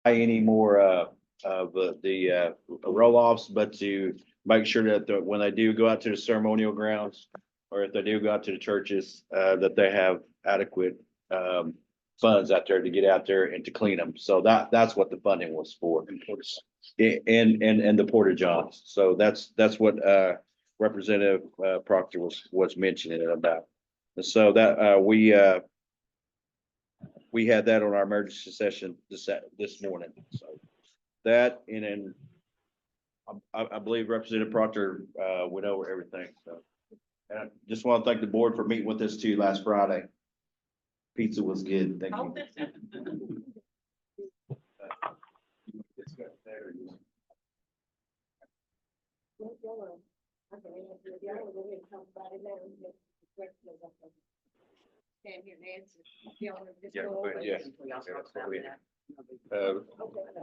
any more of the roll-offs, but to make sure that when they do go out to the ceremonial grounds, or if they do go out to the churches, that they have adequate funds out there to get out there and to clean them. So that's what the funding was for. And the Porta Johns. So that's what Representative Proctor was mentioning about. And so that we had that on our emergency session this morning. So that, and then I believe Representative Proctor went over everything. So, and I just want to thank the board for meeting with us too last Friday. Pizza was good. Thank you.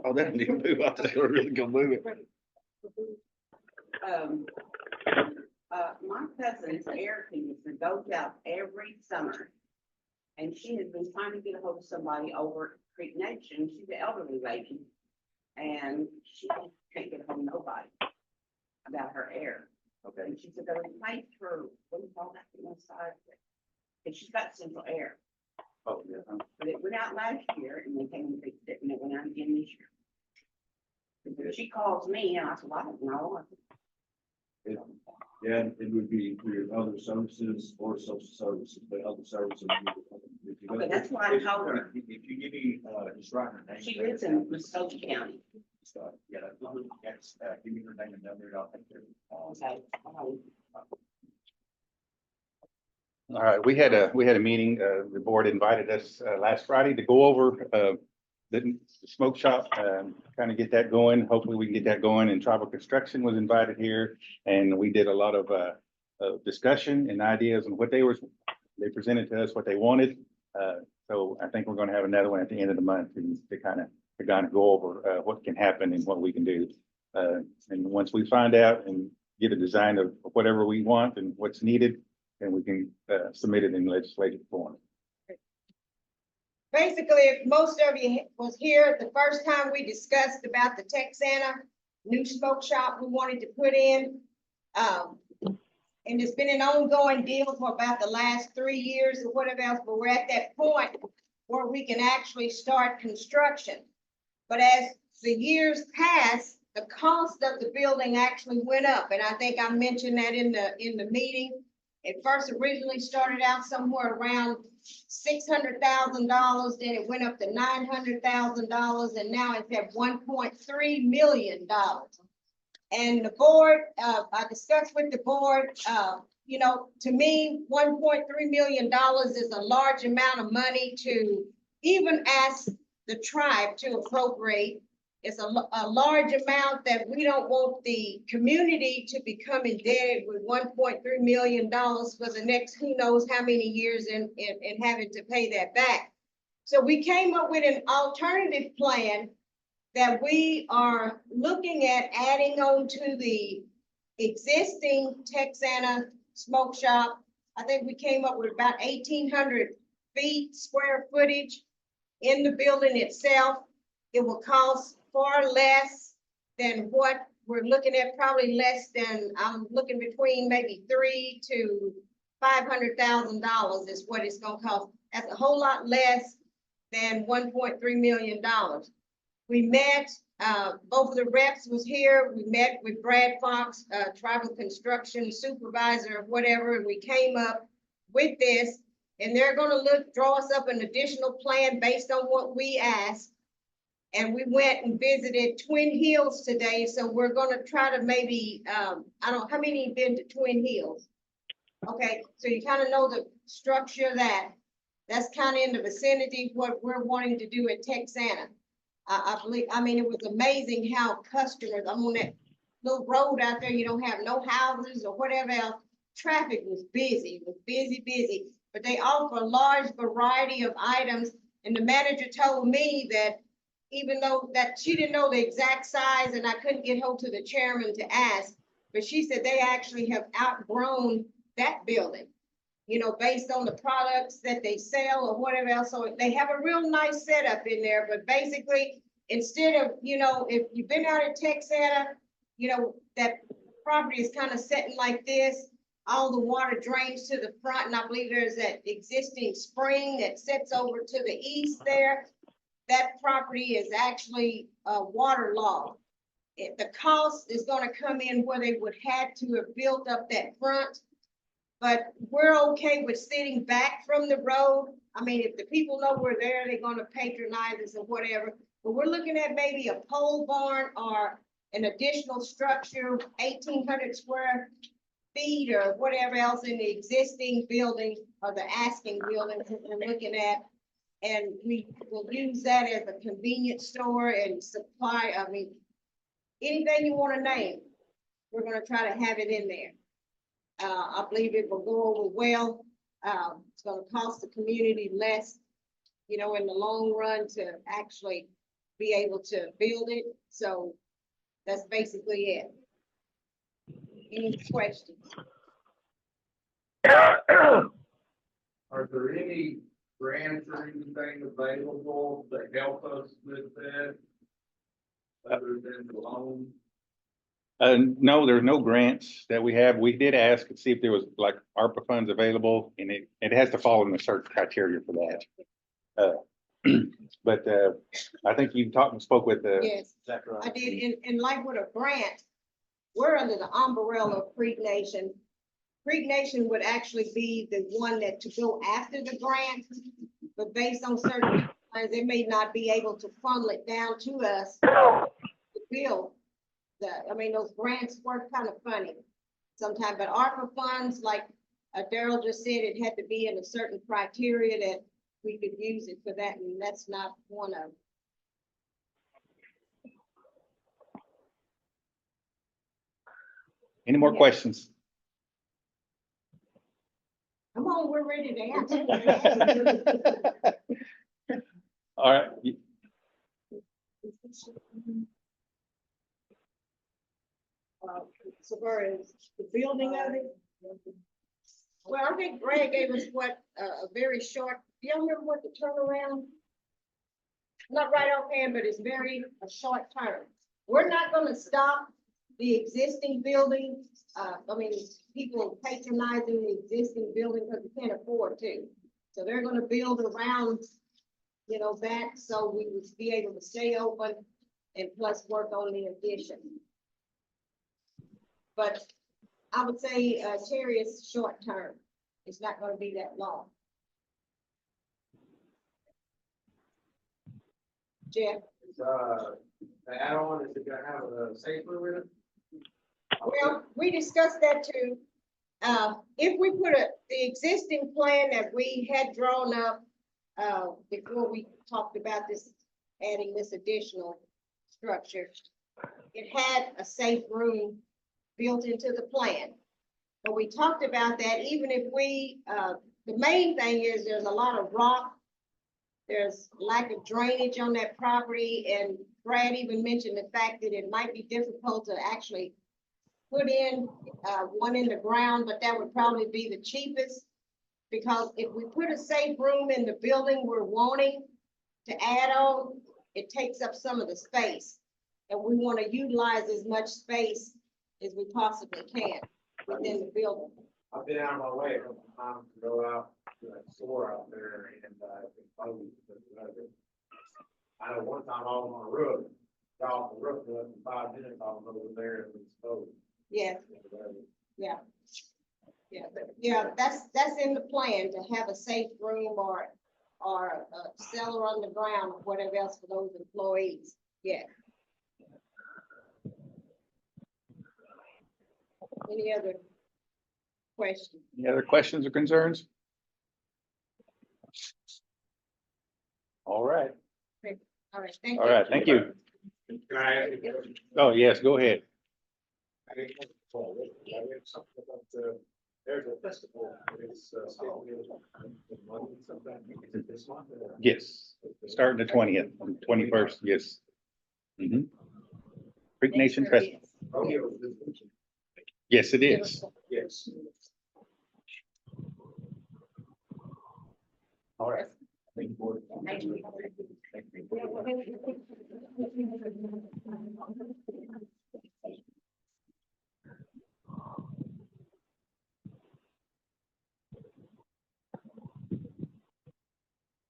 Oh, that didn't move. I thought they were really gonna move it. My cousin's air conditioner goes out every summer. And she has been trying to get a hold of somebody over at Creek Nation. She's an elderly lady. And she can't get a hold of nobody about her air. Okay. And she said they replaced her, what do you call that, the inside? And she's got central air. Oh, yeah. But it went out last year and they came and fixed it and it went out again this year. But she calls me and I said, well, I don't know. Yeah, it would be through other services or social services, but other services. Okay, that's why I told her. If you give me, just write her name. She lives in Muskogee County. Yeah, that's, give me her name and number, I'll take care of it. Okay. All right, we had a meeting, the board invited us last Friday to go over the smoke shop, kind of get that going. Hopefully we can get that going, and Tribal Construction was invited here, and we did a lot of discussion and ideas on what they presented to us what they wanted. So I think we're going to have another one at the end of the month to kind of go over what can happen and what we can do. And once we find out and get a design of whatever we want and what's needed, then we can submit it in legislative form. Basically, if most of you was here the first time we discussed about the Texana new smoke shop we wanted to put in, and it's been an ongoing deal for about the last 3 years or whatever else, but we're at that point where we can actually start construction. But as the years pass, the cost of the building actually went up, and I think I mentioned that in the meeting. It first originally started out somewhere around $600,000, then it went up to $900,000, and now it's at $1.3 million. And the board, I discussed with the board, you know, to me, $1.3 million is a large amount of money to even ask the tribe to appropriate. It's a large amount that we don't want the community to become indebted with $1.3 million for the next who knows how many years and having to pay that back. So we came up with an alternative plan that we are looking at adding on to the existing Texana smoke shop. I think we came up with about 1,800 feet square footage in the building itself. It will cost far less than what we're looking at, probably less than, I'm looking between maybe $300,000 to $500,000 is what it's gonna cost. That's a whole lot less than $1.3 million. We met, both of the reps was here. We met with Brad Fox, tribal construction supervisor or whatever, and we came up with this, and they're gonna draw us up an additional plan based on what we asked. And we went and visited Twin Hills today, so we're gonna try to maybe, I don't know, how many have been to Twin Hills? Okay, so you kind of know the structure of that. That's kind of in the vicinity of what we're wanting to do at Texana. I believe, I mean, it was amazing how customers, I'm on that little road out there, you don't have no houses or whatever else. Traffic was busy, busy, but they offer a large variety of items. And the manager told me that even though that she didn't know the exact size and I couldn't get hold to the chairman to ask, but she said they actually have outgrown that building, you know, based on the products that they sell or whatever else. So they have a real nice setup in there, but basically instead of, if you've been out at Texetta, that property is kind of sitting like this. All the water drains to the front, and I believe there's that existing spring that sits over to the east there. That property is actually waterlogged. The cost is gonna come in where they would have to have built up that front. But we're okay with sitting back from the road. I mean, if the people know we're there, they're gonna patronize us or whatever. But we're looking at maybe a pole barn or an additional structure, 1,800 square feet or whatever else in the existing building or the asking building we're looking at. And we will use that as a convenience store and supply, anything you want to name, we're gonna try to have it in there. I believe it will go over well. It's gonna cost the community less, in the long run to actually be able to build it. So that's basically it. Any questions? Are there any grants or anything available that help us with that? Other than the loan? No, there's no grants that we have. We did ask and see if there was like ARPA funds available, and it has to fall in the certain criteria for that. But I think you spoke with Yes, Zachariah. I did. And like with a grant, we're under the umbrella of Creek Nation. Creek Nation would actually be the one that to go after the grant, but based on certain plans, they may not be able to funnel it down to us to build. Those grants work kind of funny sometimes, but ARPA funds, like Daryl just said, it had to be in a certain criteria that we could use it for that, and that's not one of them. Any more questions? Come on, we're ready to answer. All right. So far as the building of it. Well, I think Greg gave us a very short, do you remember what the turnaround? Not right offhand, but it's a short term. We're not gonna stop the existing building. People patronizing the existing building because they can't afford to. So they're gonna build around, that, so we would be able to stay open and plus work on the addition. But I would say, Terry is short term. It's not gonna be that long. Jeff? The add-on, is it gonna have a safe room in it? Well, we discussed that too. If we put the existing plan that we had drawn up, before we talked about this, adding this additional structure, it had a safe room built into the plan. But we talked about that, even if the main thing is there's a lot of rock. There's lack of drainage on that property, and Brad even mentioned the fact that it might be difficult to actually put in one in the ground, but that would probably be the cheapest. Because if we put a safe room in the building we're wanting to add on, it takes up some of the space. And we want to utilize as much space as we possibly can within the building. I've been out of my way a couple of times to go out to that store out there and, I know one time I was on a roof, got off the roof, and in 5 minutes, I was over there and exposed. Yeah, that's in the plan, to have a safe room or a cellar underground, or whatever else for those employees, yeah. Any other questions? Any other questions or concerns? All right. All right, thank you. All right, thank you. Can I ask you? Oh, yes, go ahead. I didn't know something about there's a festival. It's this month. Yes, starting the 20th, 21st, yes. Mhm. Creek Nation Festival. Oh, yeah, it was this weekend. Yes, it is. Yes. All right. Thank you. Thank you.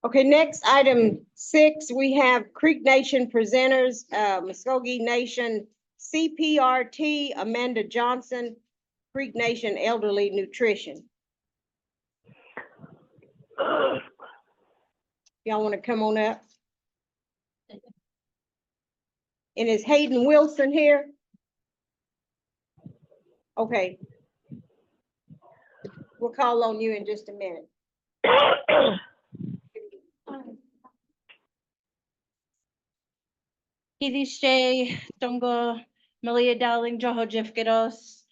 Okay, next, item 6, we have Creek Nation presenters, Muskogee Nation CPRT, Amanda Johnson, Creek Nation Elderly Nutrition. Y'all want to come on up? And is Hayden Wilson here? Okay. We'll call on you in just a minute. Kidishe, Tongo, Malia Dowling, Joho Jifkidos.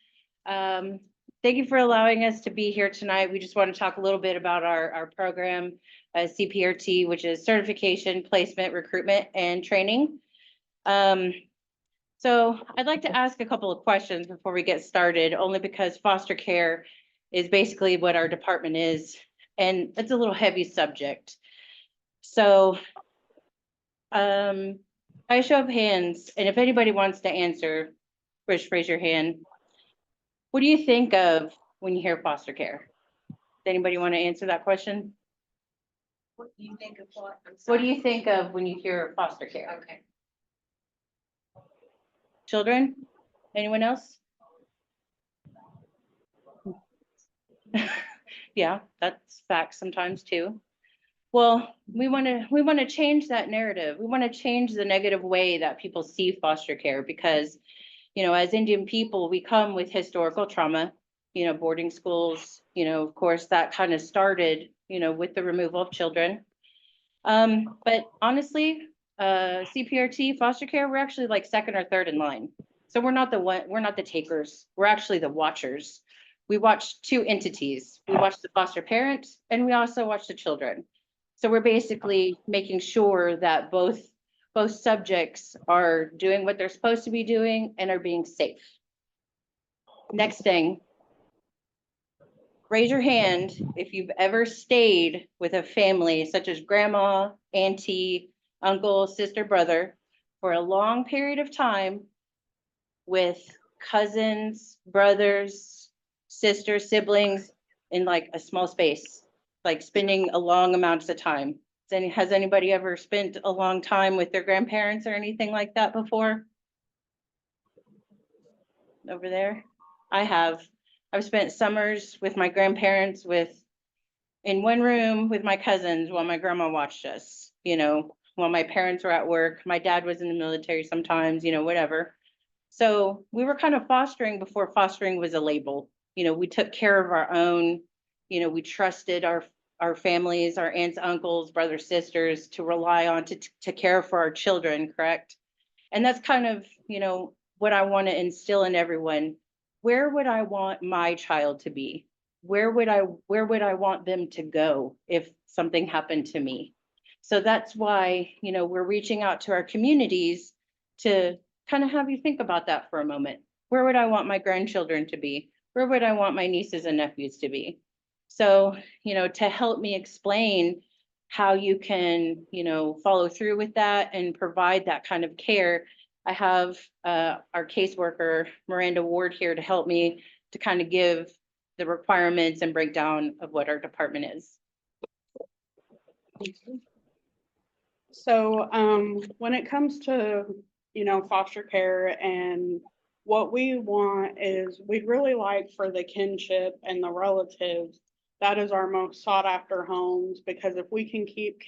Thank you for allowing us to be here tonight. We just want to talk a little bit about our program, CPRT, which is Certification, Placement, Recruitment, and Training. So I'd like to ask a couple of questions before we get started, only because foster care is basically what our department is, and it's a little heavy subject. So, by show of hands, and if anybody wants to answer, raise your hand. What do you think of when you hear foster care? Does anybody want to answer that question? What do you think of what? I'm What do sorry. you think of when you hear foster care? Okay. Children? Anyone else? Yeah, that's fact sometimes too. Well, we want to change that narrative. We want to change the negative way that people see foster care because, you know, as Indian people, we come with historical trauma, you know, boarding schools, you know, of course, that kind of started, you know, with the removal of children. But honestly, CPRT, foster care, we're actually like second or third in line. So we're not the takers. We're actually the watchers. We watch two entities. We watch the foster parent and we also watch the children. So we're basically making sure that both subjects are doing what they're supposed to be doing and are being safe. Next thing, raise your hand if you've ever stayed with a family such as grandma, auntie, uncle, sister, brother for a long period of time with cousins, brothers, sisters, siblings in like a small space, like spending a long amounts of time. Has anybody ever spent a long time with their grandparents or anything like that before? Over there? I have. I've spent summers with my grandparents in one room with my cousins while my grandma watched us, you know, while my parents were at work. My dad was in the military sometimes, you know, whatever. So we were kind of fostering before fostering was a label. You know, we took care of our own, you know, we trusted our families, our aunts, uncles, brothers, sisters to rely on to care for our children, correct? And that's kind of, you know, what I want to instill in everyone. Where would I want my child to be? Where would I want them to go if something happened to me? So that's why, you know, we're reaching out to our communities to kind of have you think about that for a moment. Where would I want my grandchildren to be? Where would I want my nieces and nephews to be? So, you know, to help me explain how you can, you know, follow through with that and provide that kind of care, I have our caseworker, Miranda Ward, here to help me to kind of give the requirements and breakdown of what our department is. So when it comes to, you know, foster care, and what we want is we'd really like for the kinship and the relatives, that is our most sought after homes, because if we can keep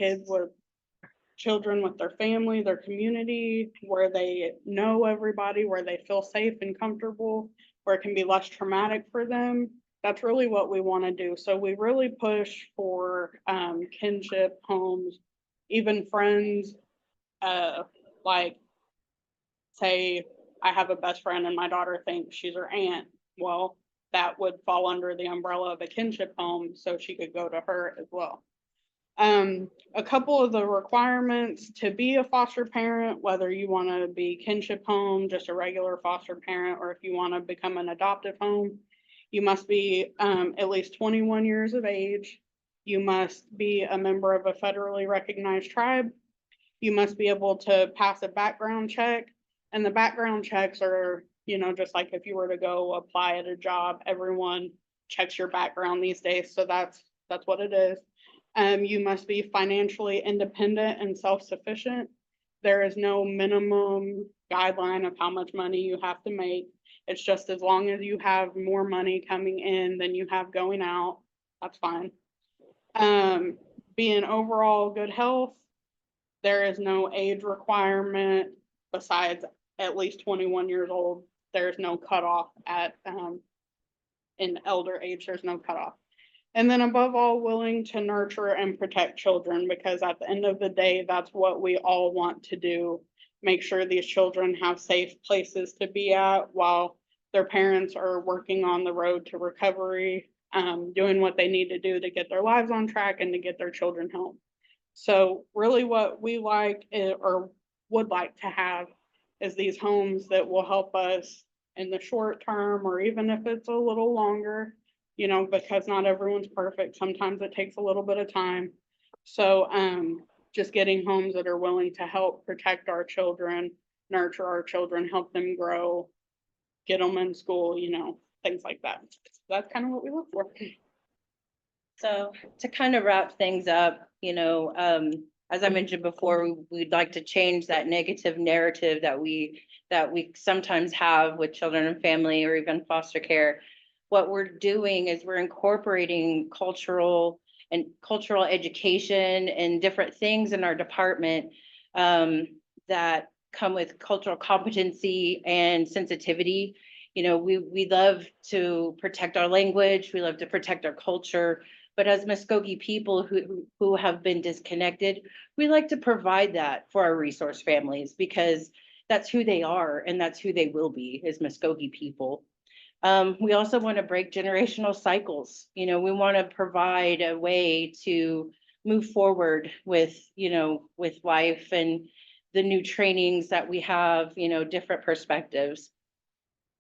children with their family, their community, where they know everybody, where they feel safe and comfortable, where it can be less traumatic for them, that's really what we want to do. So we really push for kinship homes, even friends, like say I have a best friend and my daughter thinks she's her aunt. Well, that would fall under the umbrella of a kinship home, so she could go to her as well. A couple of the requirements to be a foster parent, whether you want to be kinship home, just a regular foster parent, or if you want to become an adoptive home, you must be at least 21 years of age. You must be a member of a federally recognized tribe. You must be able to pass a background check. And the background checks are, just like if you were to go apply at a job, everyone checks your background these days. So that's what it is. You must be financially independent and self-sufficient. There is no minimum guideline of how much money you have to make. It's just as long as you have more money coming in than you have going out, that's fine. Be in overall good health. There is no age requirement besides at least 21 years old. There's no cutoff at, in elder age, there's no cutoff. And then above all, willing to nurture and protect children, because at the end of the day, that's what we all want to do. Make sure these children have safe places to be at while their parents are working on the road to recovery, doing what they need to do to get their lives on track and to get their children home. So really what we like or would like to have is these homes that will help us in the short term, or even if it's a little longer, because not everyone's perfect. Sometimes it takes a little bit of time. So just getting homes that are willing to help protect our children, nurture our children, help them grow, get them in school, things like that. That's kind of what we look for. So to kind of wrap things up, as I mentioned before, we'd like to change that negative narrative that we sometimes have with children and family or even foster care. What we're doing is we're incorporating cultural education and different things in our department that come with cultural competency and sensitivity. We love to protect our language, we love to protect our culture, but as Muskogee people who have been disconnected, we like to provide that for our resource families, because that's who they are and that's who they will be as Muskogee people. We also want to break generational cycles. We want to provide a way to move forward with life and the new trainings that we have, different perspectives.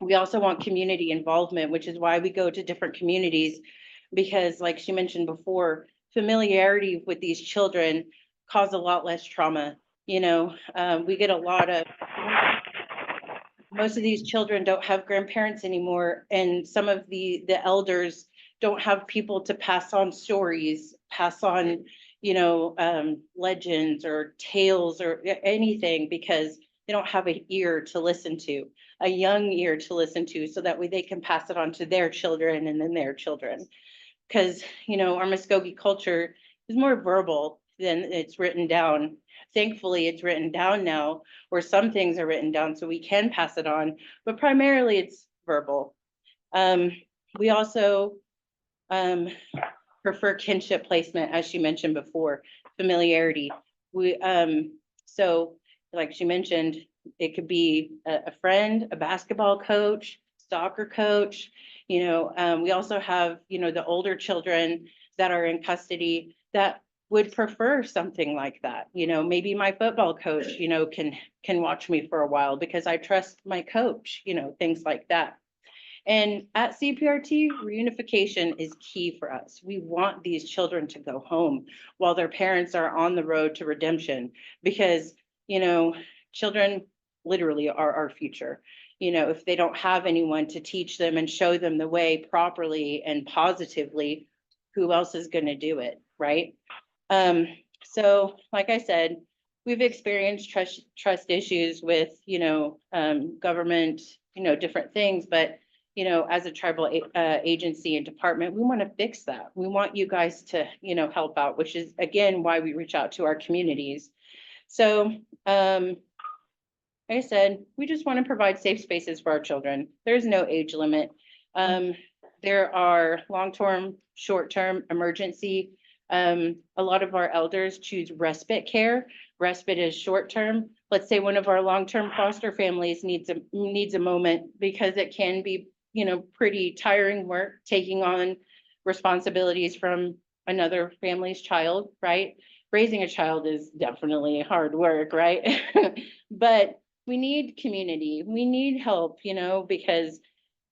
We also want community involvement, which is why we go to different communities, because like she mentioned before, familiarity with these children cause a lot less trauma. We get a lot of, most of these children don't have grandparents anymore, and some of the elders don't have people to pass on stories, pass on, legends or tales or anything, because they don't have an ear to listen to, a young ear to listen to, so that way they can pass it on to their children and then their children. Because, our Muskogee culture is more verbal than it's written down. Thankfully, it's written down now, or some things are written down so we can pass it on, but primarily it's verbal. We also prefer kinship placement, as she mentioned before, familiarity. So like she mentioned, it could be a friend, a basketball coach, soccer coach. We also have, the older children that are in custody that would prefer something like that. Maybe my football coach, can watch me for a while because I trust my coach, things like that. And at CPRT, reunification is key for us. We want these children to go home while their parents are on the road to redemption, because, children literally are our future. If they don't have anyone to teach them and show them the way properly and positively, who else is going to do it, right? So like I said, we've experienced trust issues with, government, different things, but, as a tribal agency and department, we want to fix that. We want you guys to, help out, which is again, why we reach out to our communities. So, like I said, we just want to provide safe spaces for our children. There's no age limit. There are long-term, short-term, emergency. A lot of our elders choose respite care. Respite is short-term. Let's say one of our long-term foster families needs a moment, because it can be, pretty tiring work taking on responsibilities from another family's child, right? Raising a child is definitely hard work, right? But we need community. We need help, because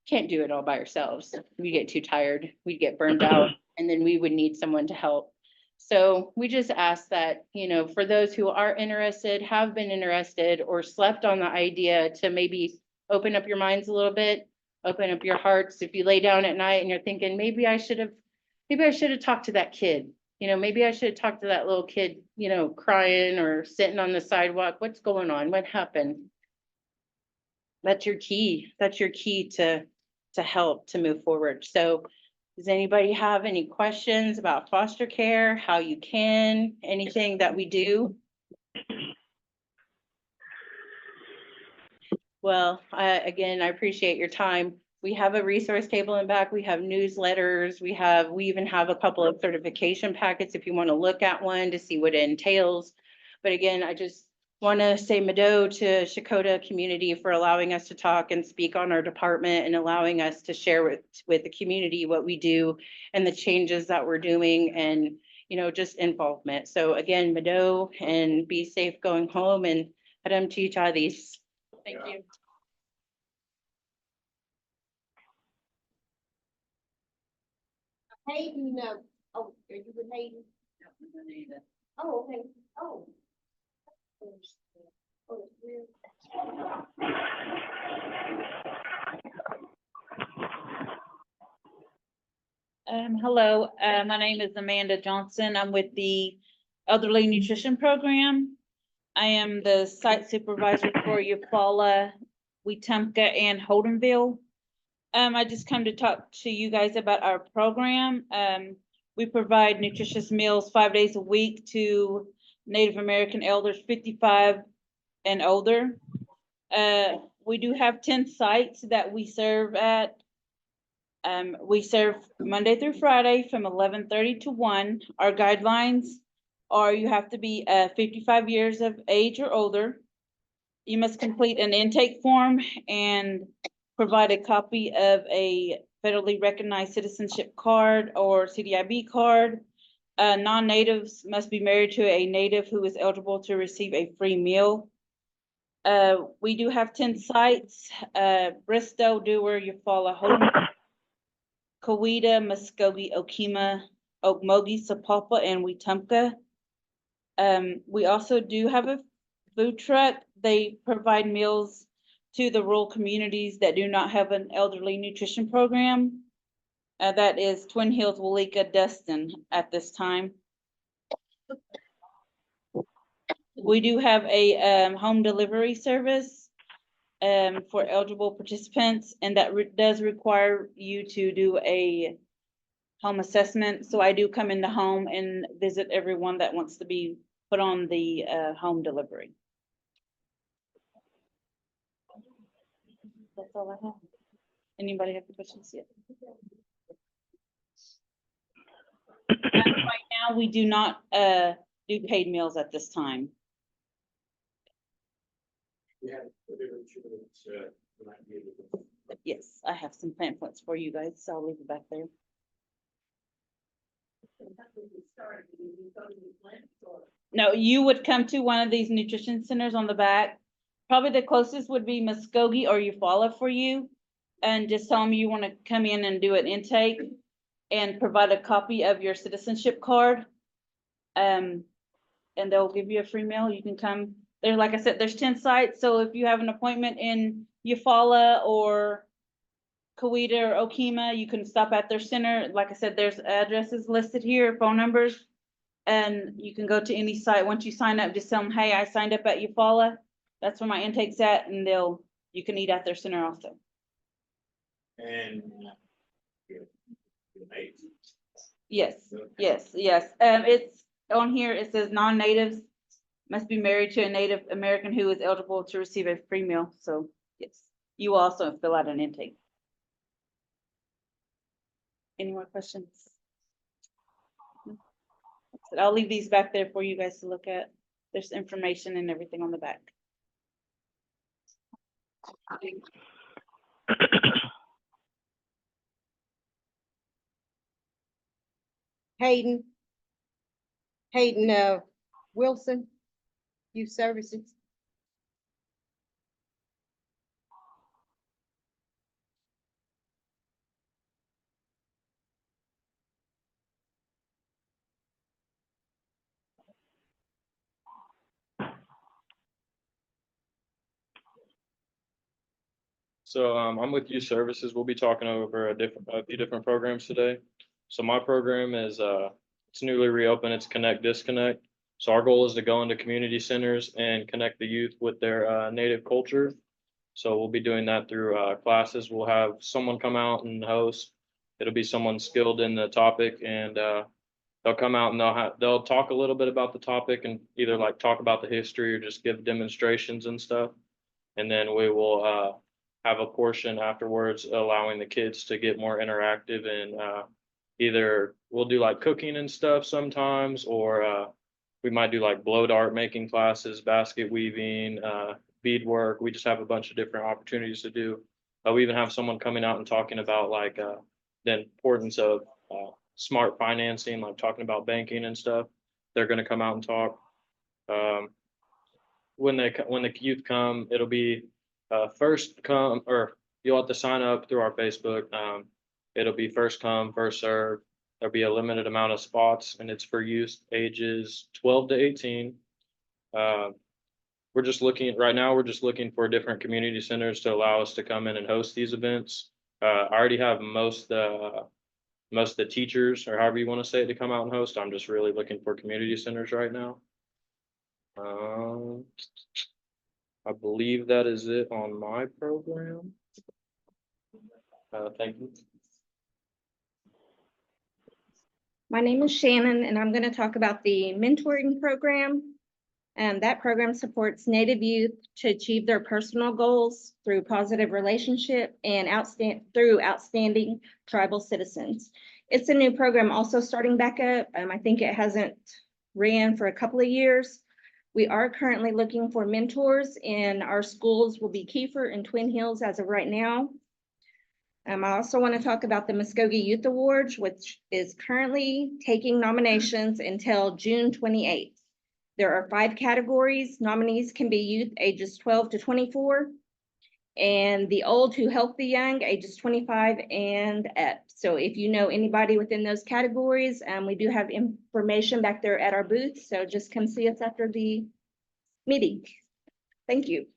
can't do it all by ourselves. We get too tired, we get burned out, and then we would need someone to help. So we just ask that, you know, for those who are interested, have been interested, or slept on the idea, to maybe open up your minds a little bit, open up your hearts. If you lay down at night and you're thinking, maybe I should have talked to that kid. You know, maybe I should have talked to that little kid, you know, crying or sitting on the sidewalk. What's going on? What happened? That's your key. That's your key to help to move forward. So does anybody have any questions about foster care, how you can, anything that we do? Well, again, I appreciate your time. We have a resource table in back. We have newsletters. We even have a couple of certification packets if you want to look at one to see what it entails. But again, I just want to say Mado to Shakota community for allowing us to talk and speak on our department and allowing us to share with the community what we do and the changes that we're doing, and, you know, just involvement. So again, Mado, and be safe going home, and Adam Tichadis. Thank you. Hayden, oh, are you with Hayden? Oh, okay, oh. Oh, it's weird. Hello, my name is Amanda Johnson. I'm with the Elderly Nutrition Program. I am the site supervisor for Eufaula, Wetumpka, and Holdenville. I just come to talk to you guys about our program. We provide nutritious meals 5 days a week to Native American elders 55 and older. We do have 10 sites that we serve at. We serve Monday through Friday from 11:30 to 1. Our guidelines are you have to be 55 years of age or older. You must complete an intake form and provide a copy of a federally recognized citizenship card or CDIB card. Non-natives must be married to a native who is eligible to receive a free meal. We do have 10 sites, Bristow, Dewar, Eufaula, Holden, Coweta, Muskogee, Okemah, Okmulgee, Sapulpa, and Wetumpka. We also do have a food truck. They provide meals to the rural communities that do not have an elderly nutrition program. That is Twin Hills, Walika, Destin at this time. We do have a home delivery service for eligible participants, and that does require you to do a home assessment. So I do come in the home and visit everyone that wants to be put on the home delivery. That's all I have. Anybody have any questions yet? Right now, we do not do paid meals at this time. Yes, I have some pamphlets for you guys, so I'll leave it back there. No, you would come to one of these nutrition centers on the back. Probably the closest would be Muskogee or Eufaula for you. And just tell them you want to come in and do an intake and provide a copy of your citizenship card. And they'll give you a free meal. You can come there. Like I said, there's 10 sites. So if you have an appointment in Eufaula or Coweta or Okemah, you can stop at their center. Like I said, there's addresses listed here, phone numbers, and you can go to any site. Once you sign up, just tell them, hey, I signed up at Eufaula. That's where my intake's at, and you can eat at their center also. And. Yes, yes, yes. It's on here. It says non-natives must be married to a Native American who is eligible to receive a free meal. So yes, you also fill out an intake. Any more questions? I'll leave these back there for you guys to look at. There's information and everything on the back. Hayden, Wilson, Youth Services. So I'm with Youth Services. We'll be talking over a few different programs today. So my program is it's newly reopened. It's Connect Disconnect. So our goal is to go into community centers and connect the youth with their native culture. So we'll be doing that through classes. We'll have someone come out and host. It'll be someone skilled in the topic, and they'll come out and they'll talk a little bit about the topic and either like talk about the history or just give demonstrations and stuff. And then we will have a portion afterwards allowing the kids to get more interactive and either we'll do like cooking and stuff sometimes, or we might do like blow dart making classes, basket weaving, beadwork. We just have a bunch of different opportunities to do. We even have someone coming out and talking about like the importance of smart financing, like talking about banking and stuff. They're going to come out and talk. When the youth come, it'll be first come, or you'll have to sign up through our Facebook. It'll be first come, first serve. There'll be a limited amount of spots, and it's for youth ages 12 to 18. We're just looking for different community centers to allow us to come in and host these events. I already have most of the teachers, or however you want to say it, to come out and host. I'm just really looking for community centers right now. I believe that is it on my program. Thank you. My name is Shannon, and I'm going to talk about the mentoring program. And that program supports Native youth to achieve their personal goals through positive relationship and through outstanding tribal citizens. It's a new program also starting back up. I think it hasn't ran for a couple of years. We are currently looking for mentors, and our schools will be Kiefer and Twin Hills as of right now. I also want to talk about the Muskogee Youth Awards, which is currently taking nominations until June 28th. There are 5 categories. Nominees can be youth ages 12 to 24, and the old who help the young, ages 25 and up. So if you know anybody within those categories, we do have information back there at our booth. So just come see us after the meeting. Thank you.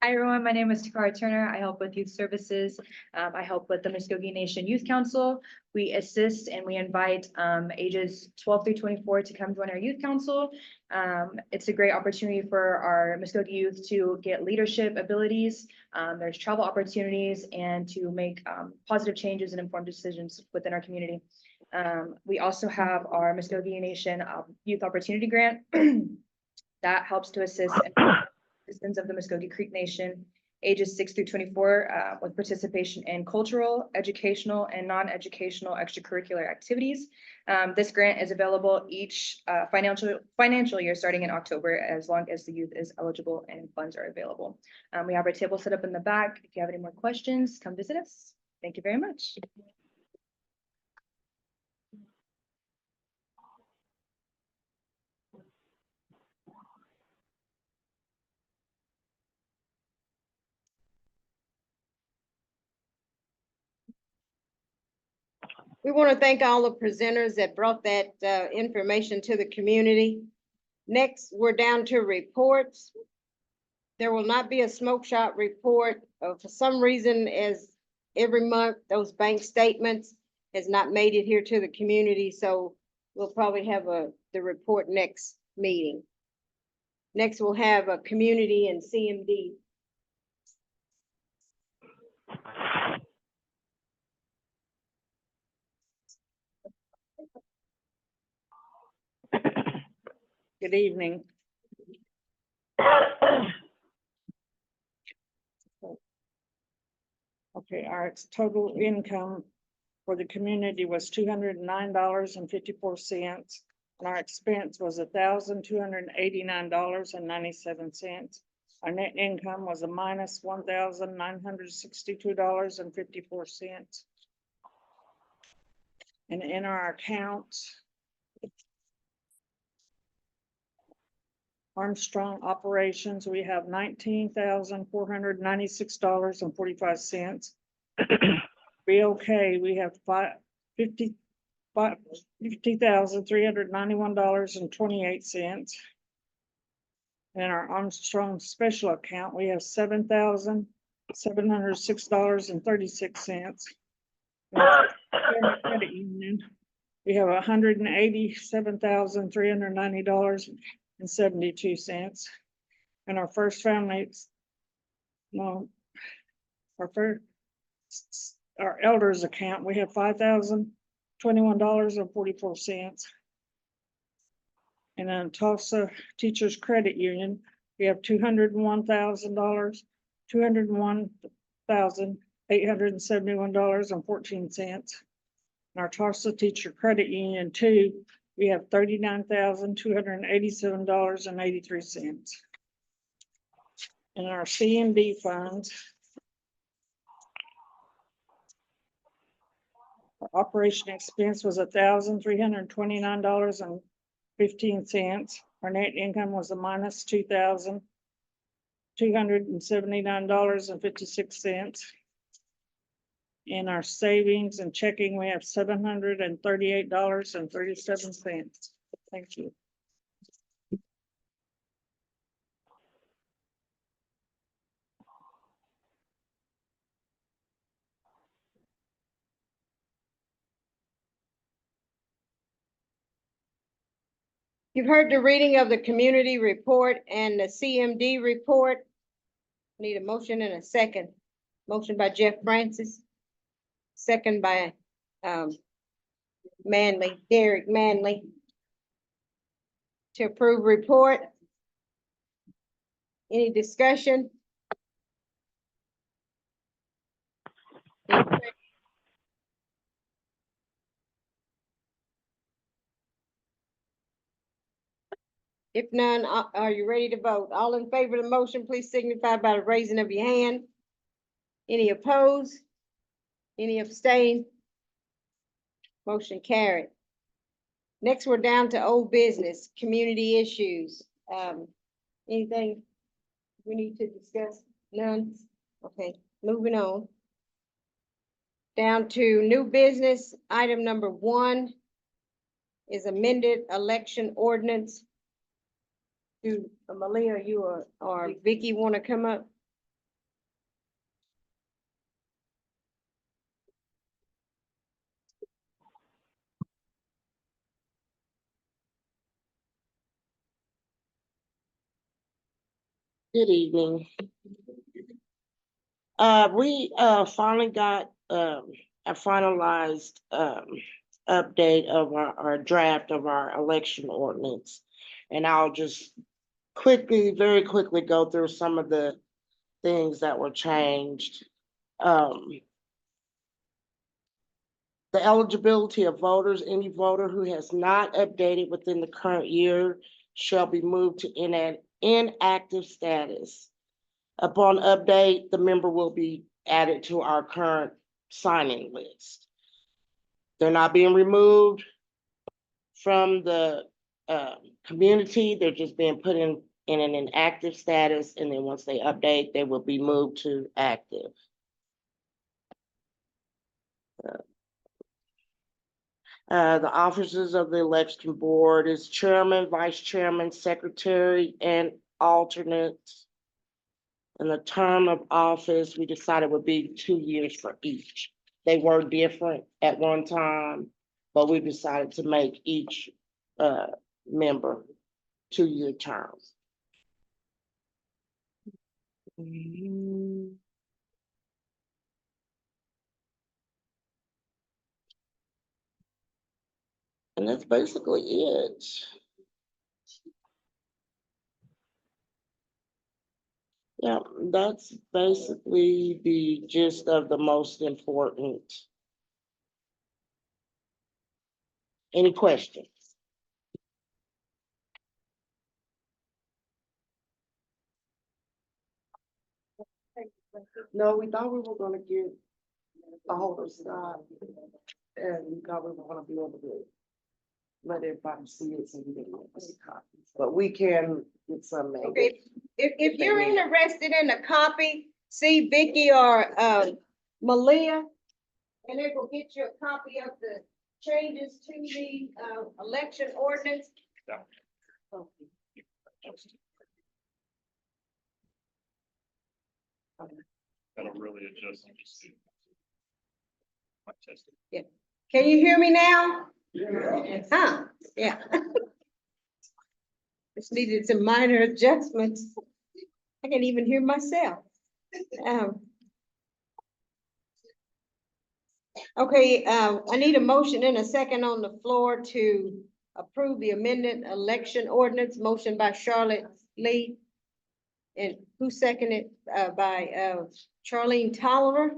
Hi, everyone. My name is Takara Turner. I help with youth services. I help with the Muskogee Nation Youth Council. We assist and we invite ages 12 through 24 to come join our youth council. It's a great opportunity for our Muskogee youth to get leadership abilities. There's travel opportunities and to make positive changes and informed decisions within our community. We also have our Muskogee Nation Youth Opportunity Grant that helps to assist citizens of the Muskogee Creek Nation, ages 6 through 24, with participation in cultural, educational, and non-educational extracurricular activities. This grant is available each financial year starting in October, as long as the youth is eligible and funds are available. We have our table set up in the back. If you have any more questions, come visit us. Thank you very much. We want to thank all the presenters that brought that information to the community. Next, we're down to reports. There will not be a smoke shop report. For some reason, as every month, those bank statements has not made it here to the community, so we'll probably have the report next meeting. Next, we'll have a community and CMD. Good evening. Okay, our total income for the community was $209.54, and our expense was $1,289.97. Our net income was a minus $1,962.54. And in our accounts, Armstrong Operations, we have $19,496.45. BOK, we have $50,391.28. In our Armstrong special account, we have $7,706.36. Credit union, we have $187,390.72. And our first family, no, our first, our elders account, we have $5,021.44. And then Tulsa Teachers Credit Union, we have $201,871.14. Our Tulsa Teacher Credit Union 2, we have $39,287.83. In our CMD funds, our operation expense was $1,329.15. Our net income was a minus $2,279.56. In our savings and checking, we have $738.37. Thank you. You've heard the reading of the community report and the CMD report. Need a motion and a second. Motion by Jeff Francis. Second by Manley, Derek Manley. To approve report. Any discussion? If none, are you ready to vote? All in favor of the motion, please signify by the raising of your hand. Any opposed? Any abstain? Motion carried. Next, we're down to old business, community issues. Anything we need to discuss? None? Okay, moving on. Down to new business, item number 1 is amended election ordinance. Do Malia, you or Vicky want to come up? Good evening. We finally got a finalized update of our draft of our election ordinance. And I'll just very quickly go through some of the things that were changed. The eligibility of voters, any voter who has not updated within the current year shall be moved to inactive status. Upon update, the member will be added to our current signing list. They're not being removed from the community. They're just being put in an inactive status, and then once they update, they will be moved to active. The officers of the election board is chairman, vice chairman, secretary, and alternates. And the term of office, we decided would be 2 years for each. They were different at one time, but we decided to make each member 2-year terms. And that's basically it. Yeah, that's basically the gist of the most important. Any questions? No, we thought we were gonna get a hold of Scott, and we thought we were gonna be able to let everybody see it, so we didn't want to see copies, but we can get some made. Okay, if you're interested in a copy, see Vicky or Malia, and they will get you a copy of the changes to the election ordinance. That'll really adjust. Can you hear me now? Huh, yeah. Just needed some minor adjustments. I can't even hear myself. Okay, I need a motion and a second on the floor to approve the amended election ordinance, motion by Charlotte Lee. And who seconded, by, Charlene Tolliver?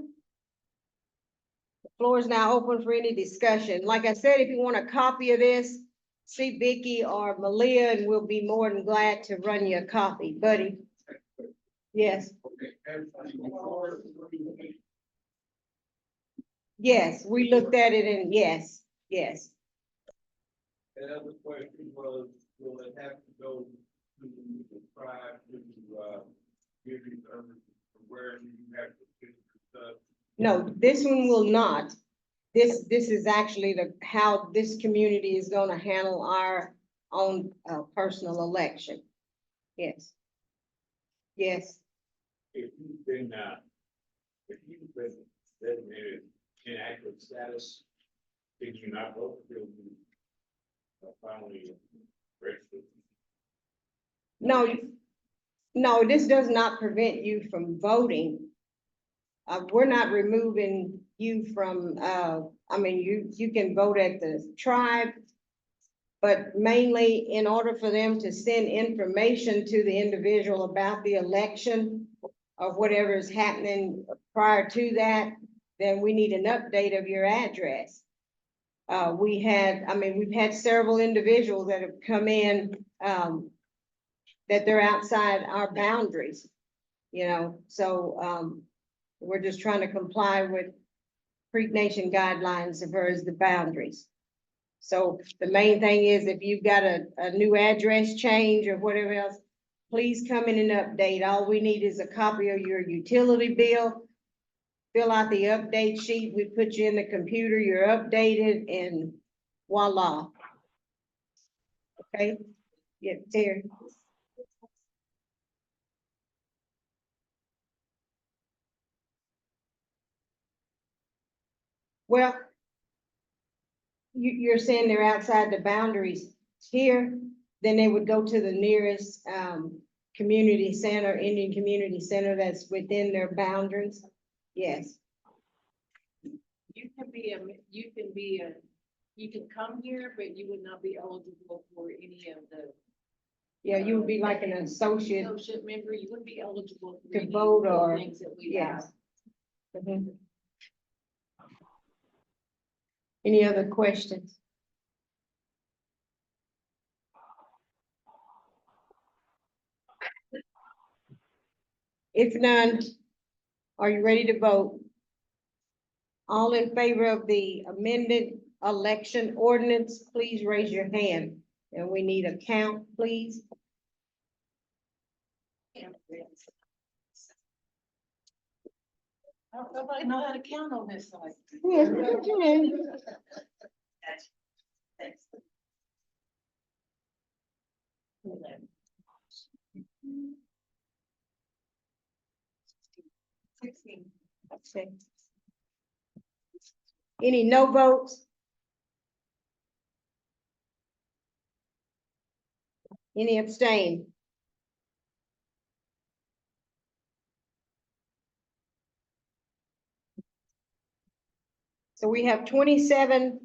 The floor is now open for any discussion. Like I said, if you want a copy of this, see Vicky or Malia, and we'll be more than glad to run you a copy, buddy. Yes, yes, we looked at it and yes, yes. The other question was, will it have to go to the tribe to, give you services where you have to fix your stuff? No, this one will not. This is actually how this community is gonna handle our own, personal election. Yes. Yes, If you've been designated inactive status, did you not vote? You'll be finally registered. no, this does not prevent you from voting. We're not removing you from, I mean, you can vote at the tribe. But mainly in order for them to send information to the individual about the election or whatever is happening prior to that, then we need an update of your address. We've had several individuals that have come in, that they're outside our boundaries, so, we're just trying to comply with Creek Nation guidelines as far as the boundaries. So the main thing is if you've got a new address change or whatever else, please come in and update. All we need is a copy of your utility bill. Fill out the update sheet. We put you in the computer, you're updated and voila. Okay? Yeah, Terry. Well, you're saying they're outside the boundaries here, then they would go to the nearest, community center, Indian Community Center that's within their boundaries. Yes, You can come here, but you would not be eligible for any of the yeah, you would be like an associate associate member, you wouldn't be eligible for to any vote of the or, things that we have. yes. Mhm. Any other questions? If none, are you ready to vote? All in favor of the amended election ordinance, please raise your hand. And we need a count, please. Nobody know how to count on this side. Yes, okay. Any no votes? Any abstain? So we have 27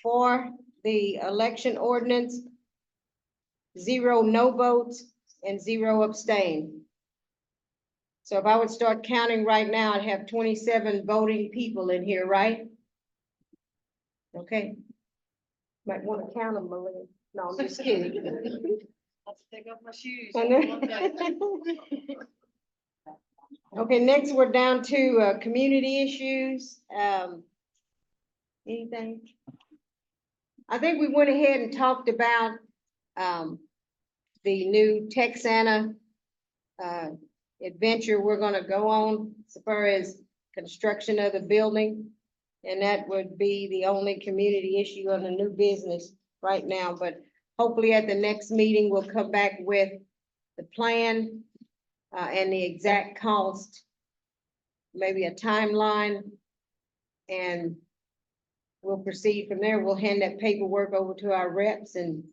for the election ordinance, 0 no votes, and 0 abstain. So if I would start counting right now, I'd have 27 voting people in here, right? Okay. Might want to count them, Malia. No, I'm just kidding. Let's take off my shoes. I know. Okay, next we're down to community issues. Anything? I think we went ahead and talked about the new Texana adventure we're gonna go on as far as construction of the building. And that would be the only community issue on the new business right now, but hopefully at the next meeting, we'll come back with the plan and the exact cost maybe a timeline. And we'll proceed from there. We'll hand that paperwork over to our reps and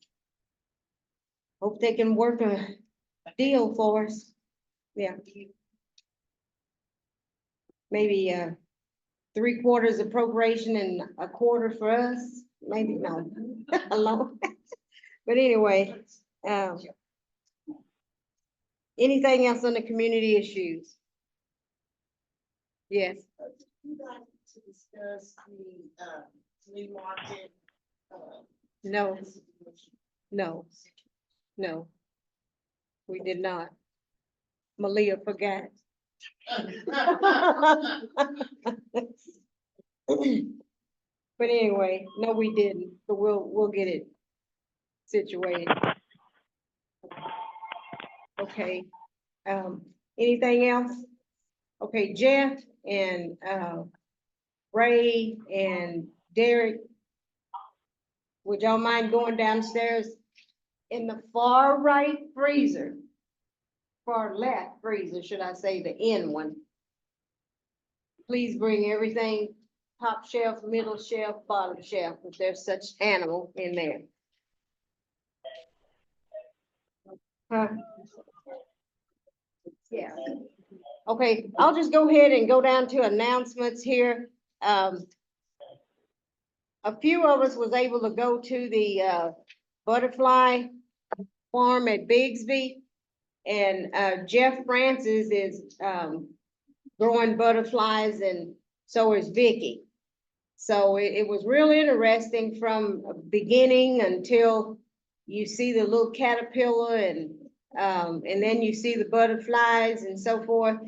hope they can work a deal for us. Yeah. Maybe 3/4 appropriation and a quarter for us, maybe, no, alone. But anyway, anything else on the community issues? Yes. You guys to discuss the, flea market, No, no, no. We did not. Malia forgot. But anyway, no, we didn't, but we'll get it situated. Okay, anything else? Okay, Jeff and, Ray and Derek, would y'all mind going downstairs in the far right freezer? Far left freezer, should I say, the end one? Please bring everything, top shelf, middle shelf, bottom shelf, if there's such animal in there. Huh? Yeah. Okay, I'll just go ahead and go down to announcements here. A few of us was able to go to the butterfly farm at Bigsby. And Jeff Francis is growing butterflies, and so is Vicky. So it was real interesting from beginning until you see the little caterpillar and then you see the butterflies and so forth.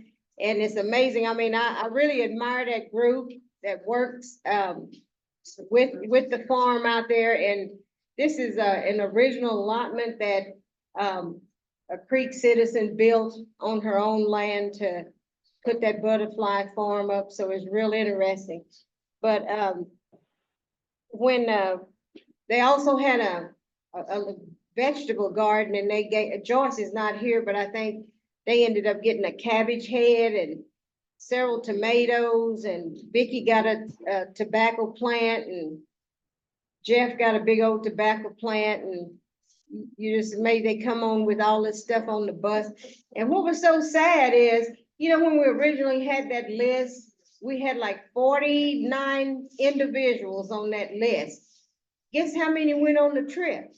And it's amazing. I mean, I really admire that group that works with the farm out there. And this is an original allotment that a Creek citizen built on her own land to put that butterfly farm up. So it's real interesting. But when they also had a vegetable garden, and they gave, Joyce is not here, but I think they ended up getting a cabbage head and several tomatoes, and Vicky got a tobacco plant, and Jeff got a big old tobacco plant, and you just made they come on with all this stuff on the bus. And what was so sad is, you know, when we originally had that list, we had like 49 individuals on that list. Guess how many went on the trip?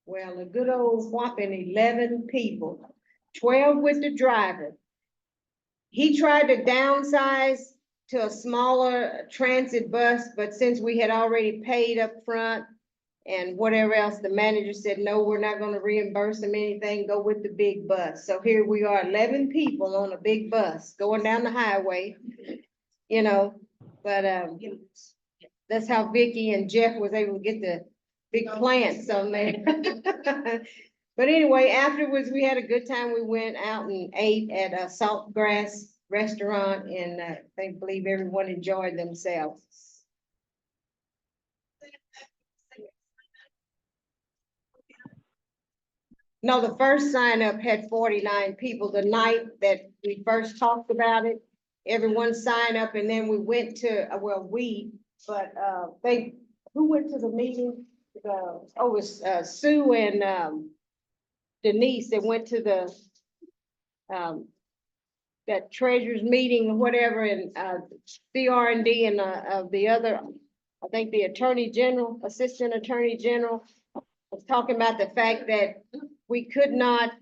Well, a good old whopping 11 people, 12 with the driver. He tried to downsize to a smaller transit bus, but since we had already paid up front and whatever else, the manager said, no, we're not gonna reimburse him anything, go with the big bus. So here we are, 11 people on a big bus going down the highway, you know, but that's how Vicky and Jeff was able to get the big plants on there. But anyway, afterwards, we had a good time. We went out and ate at a Saltgrass restaurant, and I believe everyone enjoyed themselves. No, the first sign up had 49 people. The night that we first talked about it, everyone signed up, and then we went to, who went to the meeting? It was Sue and Denise that went to the that treasurers meeting or whatever, and CR&D and the other, I think the Attorney General, Assistant Attorney General, was talking about the fact that we could not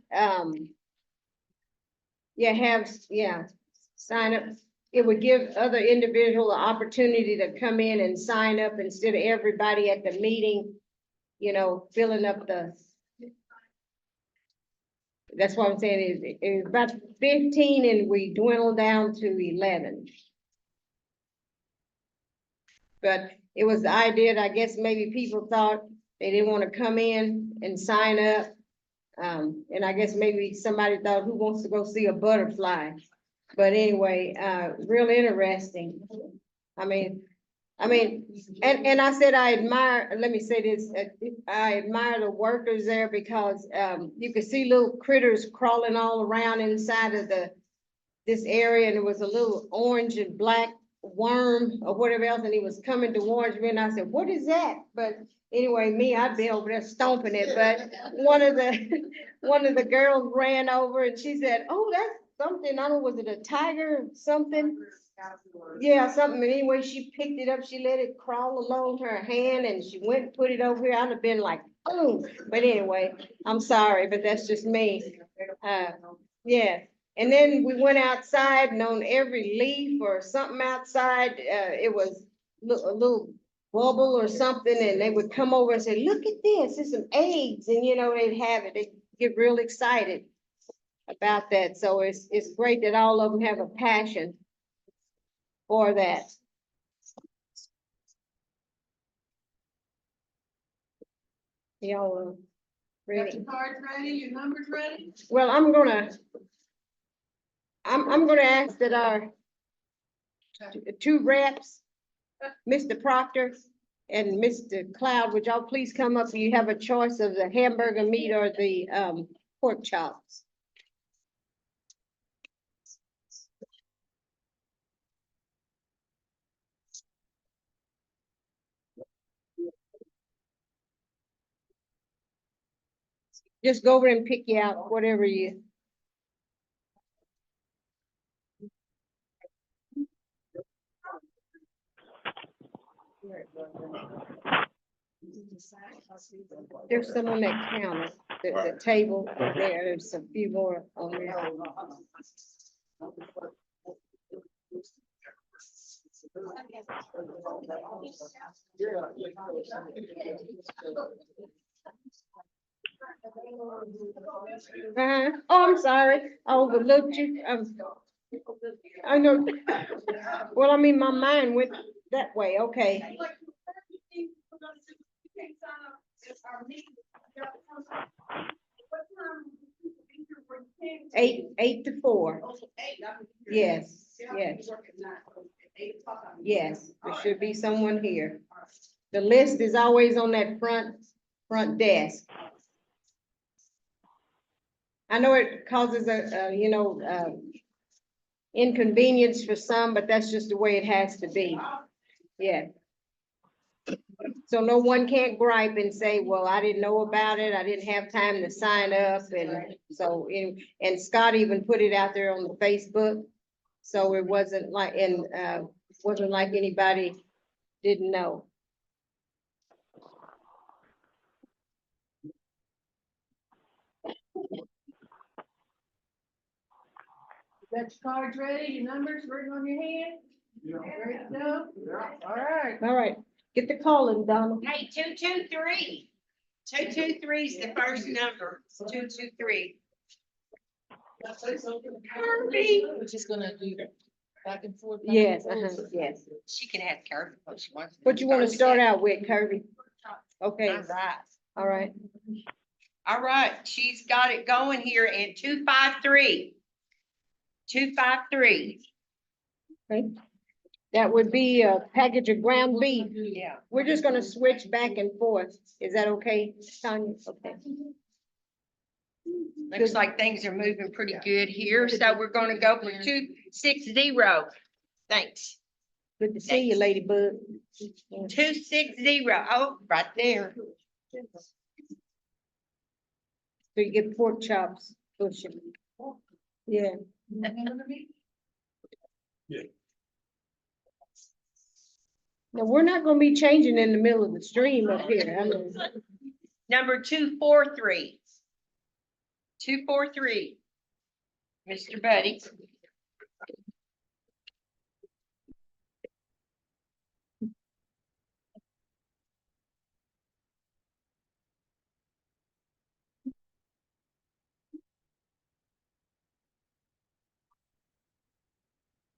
sign up. It would give other individual an opportunity to come in and sign up instead of everybody at the meeting, you know, filling up the. That's what I'm saying, it was about 15 and we dwindled down to 11. But it was the idea, I guess maybe people thought they didn't want to come in and sign up. And I guess maybe somebody thought, who wants to go see a butterfly? But anyway, real interesting. I mean, I mean, and I said I admire, let me say this, I admire the workers there because, you could see little critters crawling all around inside of this area, and it was a little orange and black worm or whatever else, and he was coming towards me, and I said, what is that? But anyway, me, I'd be over there stomping it, but one of the girls ran over and she said, oh, that's something, I don't know, was it a tiger or something? Yeah, something, and anyway, she picked it up, she let it crawl along her hand, and she went and put it over here, I'd have been like, boom, but anyway, I'm sorry, but that's just me. Yeah, and then we went outside, and on every leaf or something outside, it was a little bubble or something, and they would come over and say, look at this, there's some eggs, and you know, they'd have it, they get real excited about that, so it's great that all of them have a passion for that. Y'all ready? Got your cards ready, your numbers ready? Well, I'm gonna ask that our two reps, Mr. Proctor and Mr. Cloud, would y'all please come up? You have a choice of the hamburger meat or the pork chops. Just go over and pick you out whatever you. There's some on that counter, the table there's a few more on there. Oh, I'm sorry, I overlooked you. I know. Well, I mean, my mind went that way, okay. 8 to 4. Yes, yes. Yes, there should be someone here. The list is always on that front desk. I know it causes a inconvenience for some, but that's just the way it has to be. Yeah. So no one can't gripe and say, well, I didn't know about it. I didn't have time to sign up. And so, and Scott even put it out there on the Facebook. So it wasn't like, wasn't like anybody didn't know. Got your cards ready, your numbers written on your hand? Ready to go? All right. All right, get the calling, Donna. Hey, 223. 223 is the first number. 223. Kirby. We're just gonna do back and forth. Yes, yes. She can ask Kirby what she wants. What you want to start out with, Kirby? Okay, All right. all right. All right, she's got it going here in 253. 253. Okay. That would be a package of ground beef. Yeah. We're just gonna switch back and forth. Is that okay, Tanya? Okay. Looks like things are moving pretty good here, so we're gonna go for 260. Thanks. Good to see you, Ladybug. 260. Oh, right there. So you get pork chops, push it. Yeah. Now, we're not gonna be changing in the middle of the stream up here. I mean, Number 243. 243. Mr. Buddy.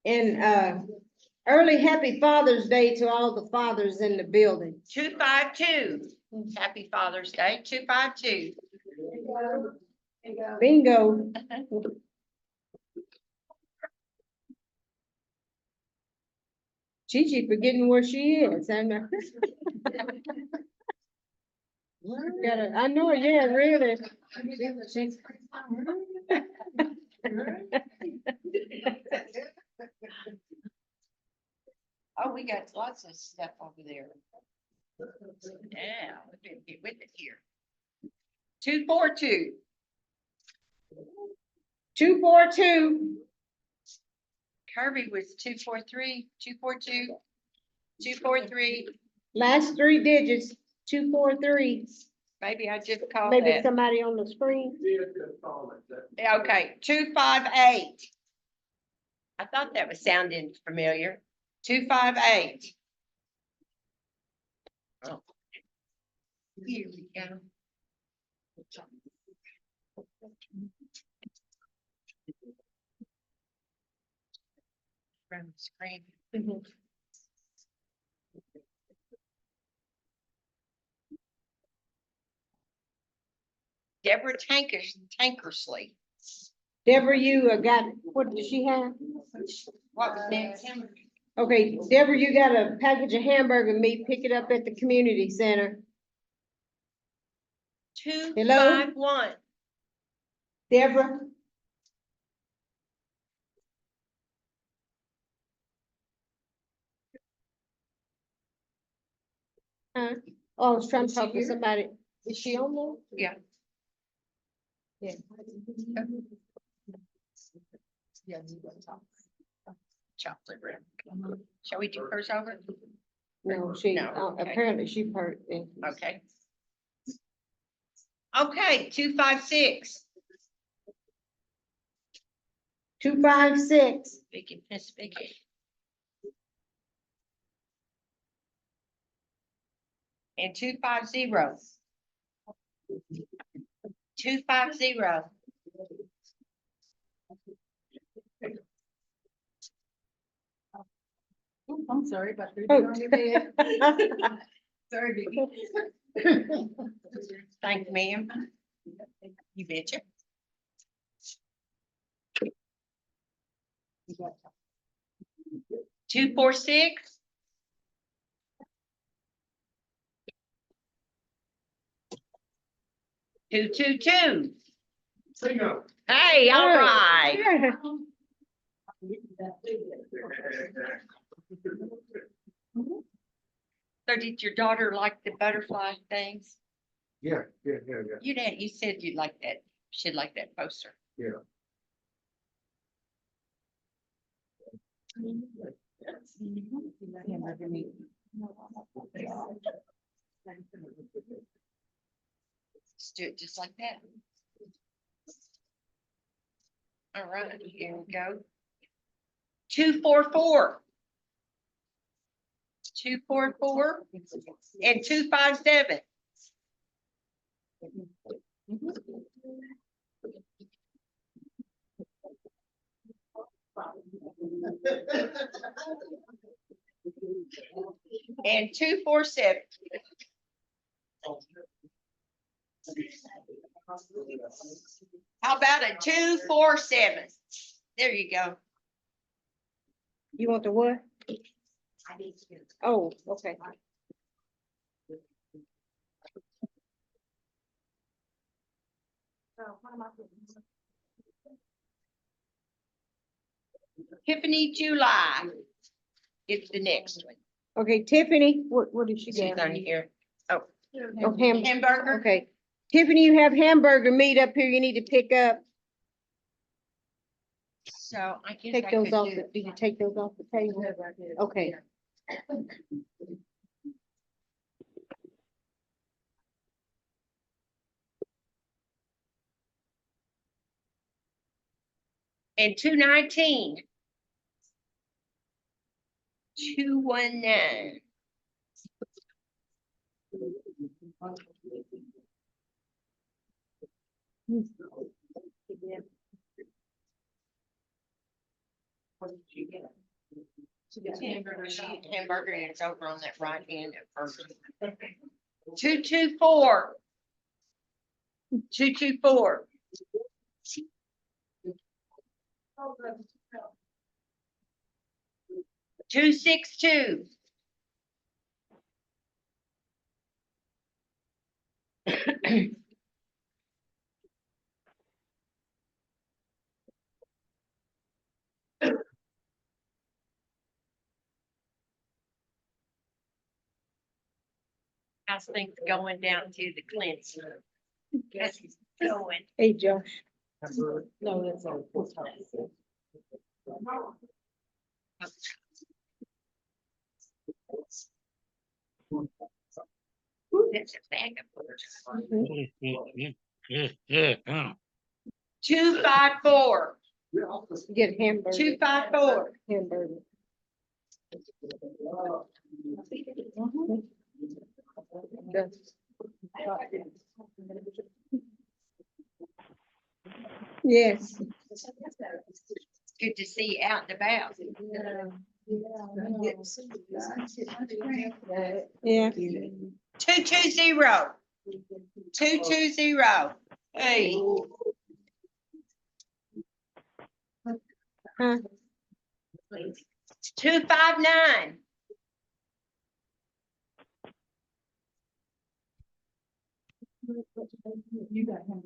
and early happy Father's Day to all the fathers in the building. 252. Happy Father's Day. 252. Bingo. Uh-huh. Gigi forgetting where she is, I know. I know, yeah, really. Oh, we got lots of stuff over there. Yeah, we better get with it here. 242. 242, Kirby was 243, 242, 243. last three digits, 243. Maybe I just called Maybe that. somebody on the screen. Yeah, okay, 258. I thought that was sounding familiar. 258. Oh. Here we go. From the screen. Deborah Tankersley. Deborah, you got, what did she have? What was next? Okay, Deborah, you got a package of hamburger meat, pick it up at the community center. 251. Deborah? Huh? Oh, I was trying to talk to somebody. Is she on there? Yeah. Yeah. Yeah, you want to talk. Chocolate rim. Shall we do hers over? No, she, No, okay. apparently she part. Okay. Okay, 256. 256. Vicky, Miss Vicky. And 250. 250. I'm sorry about the Oh. on your head. Sorry, Vicky. Thank you, ma'am. You betcha. Two, 4, 6. Two, 2, 2. Bingo. Hey, all right. So did your daughter like the butterfly things? Yeah. You said you'd like that, she'd like that poster. Yeah. Let's do it just like that. All right, here we go. 244. 244 and 257. And 247. How about a 247? There you go. You want the what? Oh, okay. Tiffany July. It's the next one. Okay, Tiffany, what did she She's get? on here. Oh, Oh, hamburger. Okay. Tiffany, you have hamburger meat up here you need to pick up. So I guess Take I those could off, do. did you take those off the table? Okay. And 219. 219. What did you get? Hamburger and it's over on that right hand at first. 224. 224. 262. How's things going down to the Clint's? How's it going? Hey, Josh. No, that's all. That's a bag of 254. Get hamburger. 254. Hamburger. Yes. Good to see you out and about. Yeah. 220. 220. Hey. Huh? 259. You got him.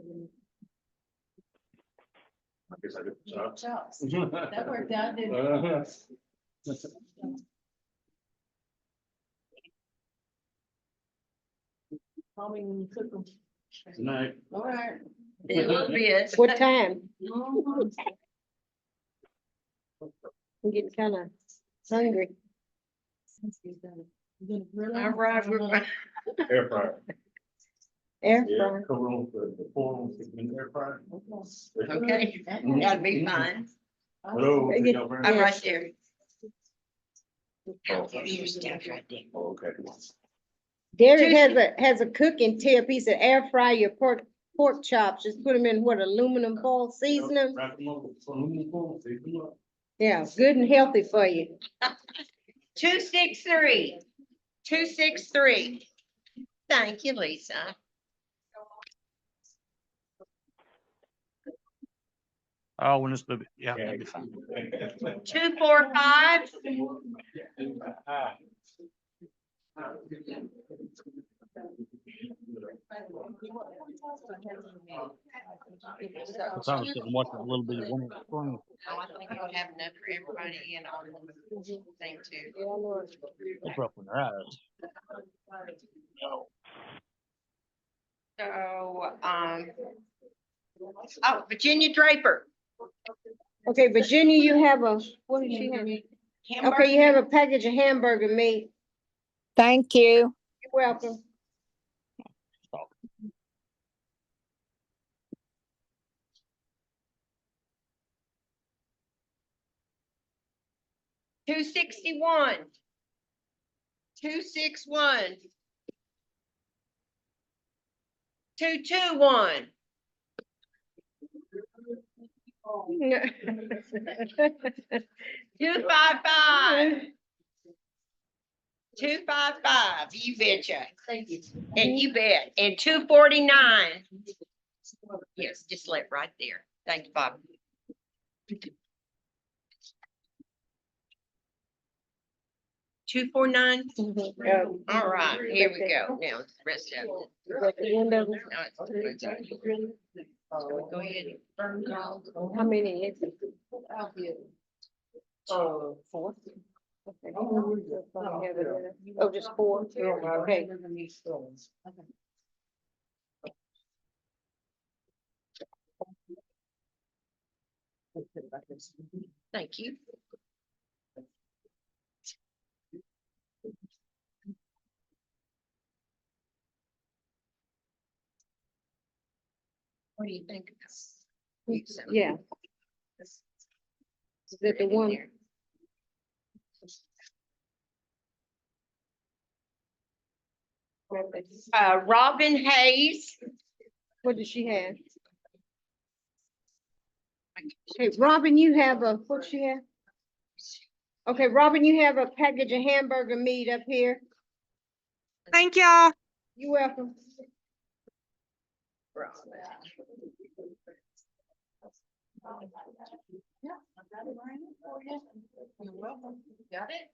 That worked out, didn't it? Call me when you cook them. Night. All right. A little bit. What time? I'm getting kind of hungry. All right, we're Air fryer. Air Yeah, fryer. cover on the four in air fryer. okay. That'll be fine. Hello. I'm right there. There's your stuff right there. Okay. Derek has a cooking tip. He said air fry your pork chops. Just put them in what, aluminum foil, season them. Wrap them up with aluminum foil, season them up. Yeah, good and healthy for you. 263. 263. Thank you, Lisa. Oh, when it's, yeah, that'd be fine. 245. Cause I was sitting watching a little bit of one of the screen. Oh, I think we'll have enough for everybody in on the thing too. It's rough when their eyes. So, oh, Virginia Draper. Okay, Virginia, you have a, what did she have? Okay, you have a package of hamburger meat. Thank you. You're welcome. $261. 261. 221. 255. 255. You betcha. Thank you. And you bet. And 249. Yes, just let right there. Thank you, Bob. $249. All right, here we go. Now it's the rest of it. Now it's- Go ahead. How many is it? Four. Okay. Oh, just four? Okay. Thank you. What do you think? Yeah. Is that the one? Robin Hayes. What does she have? Hey, Robin, you have a, what she have? Okay, Robin, you have a package of hamburger meat up here. Thank y'all. You're welcome. Yeah, I got it right here for you. You're welcome. Got it?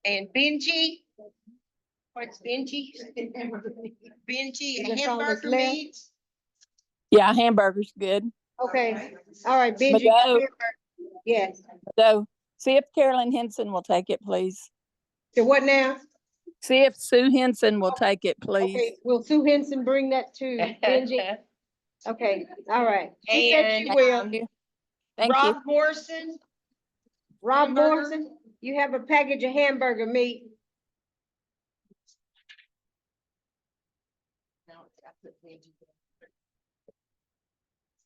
And Benji? What's Benji? Benji, Is this on this hamburger list? meat? Yeah, hamburger's good. Okay, all right, Benji. Mado. Yes. So see if Carolyn Henson will take it, please. So what now? See if Sue Henson will take it, please. Okay, will Sue Henson bring that to Benji? Okay, all right. She said she And, will. Thank Rob you. Morrison? Rob hamburger? Morrison, you have a package of hamburger meat.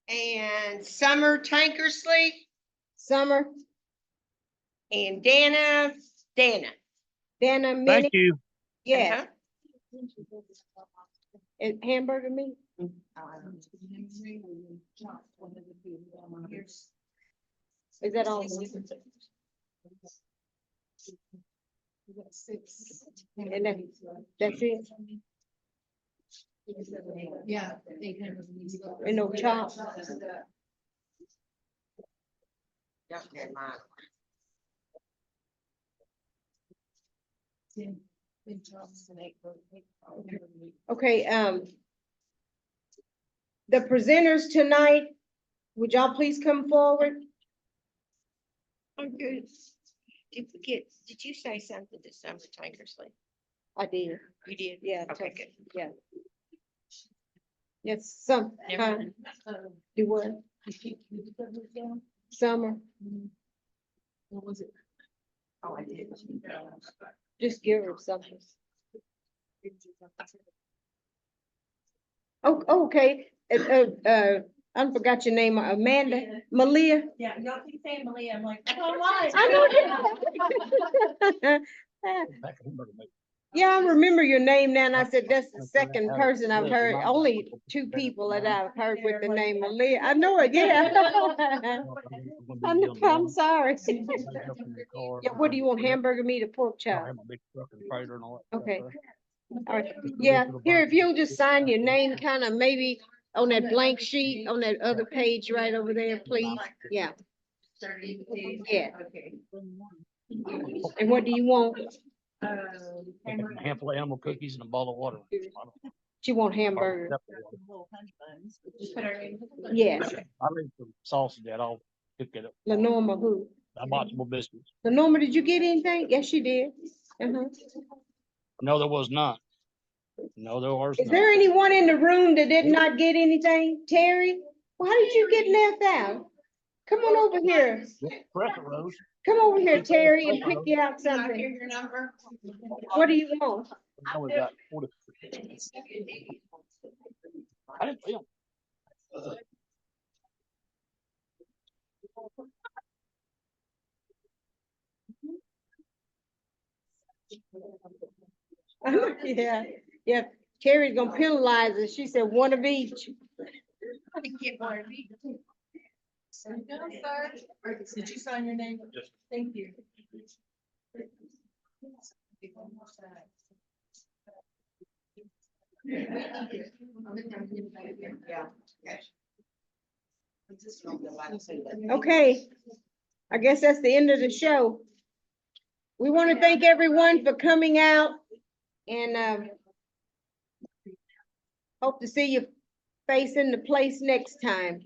And Summer Tankersley? Summer, And Dana? Dana Minnie, Thank you. yes. And hamburger meat? Is that all? And that's it? Yeah. And no chops? Okay, the presenters tonight, would y'all please come forward? I'm good. Did you say something to Summer Tankersley? I did, You did? yeah. Okay, good. Yeah. Yes, some, do what? Summer, What was it? Oh, I did. just give her something. Oh, okay, I forgot your name, Amanda, Malia. Yeah, y'all keep saying Malia, I'm like, I know. Yeah, I remember your name now, and I said, that's the second person I've heard, only two people that I've heard with the name Malia. I know it, yeah. I'm sorry. Yeah, what do you want, hamburger meat or pork chop? Okay. All right, yeah, here, if you'll just sign your name kind of maybe on that blank sheet, on that other page right over there, please, yeah. Yeah. And what do you want? A handful of animal cookies and a bottle of water. You want hamburger? Yes, I leave some sausage that I'll cook it up. Lenorma who? I bought some more biscuits. Lenorma, did you get anything? Yes, you did. Uh-huh. No, there was none. No, there was Is none. there anyone in the room that did not get anything? Terry, why did you get left out? Come on over here. Crescent Rose. Come over here, Terry, and pick you out something. Your number? What do you want? I only got 40. I didn't feel. Yeah, yeah, Terry's gonna penalize us. She said one of each. Get one of each. There you go, sir. Did you sign your name? Yes. Thank you. Okay, I guess that's the end of the show. We want to thank everyone for coming out and hope to see you facing the place next time.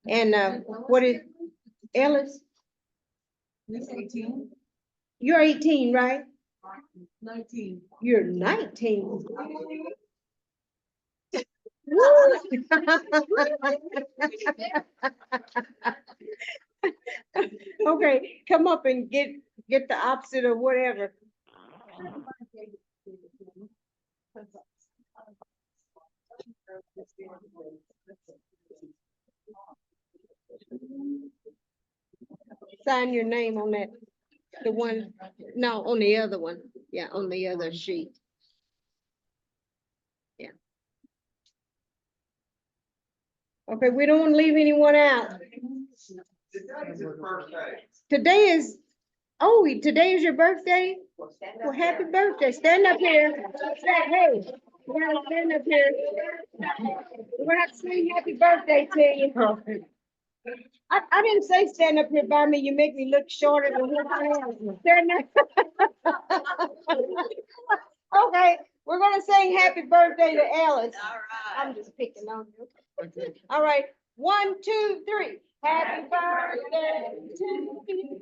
And what is Ellis? He's 18. You're 18, right? 19. You're 19. Okay, come up and get the opposite of whatever. Sign your name on that, the one, no, on the other one. Yeah, on the other sheet. Yeah. Okay, we don't want to leave anyone out. Today is, oh, today is your birthday? Well, happy birthday. Stand up here. Hey, We're gonna stand up here. We're gonna have to sing happy birthday to you. I didn't say stand up here by me. You make me look shorter than what I am. Stand there. Okay, we're gonna sing happy birthday to Alice. All right. I'm just picking on you. All right, 1, 2, 3. Happy birthday to you.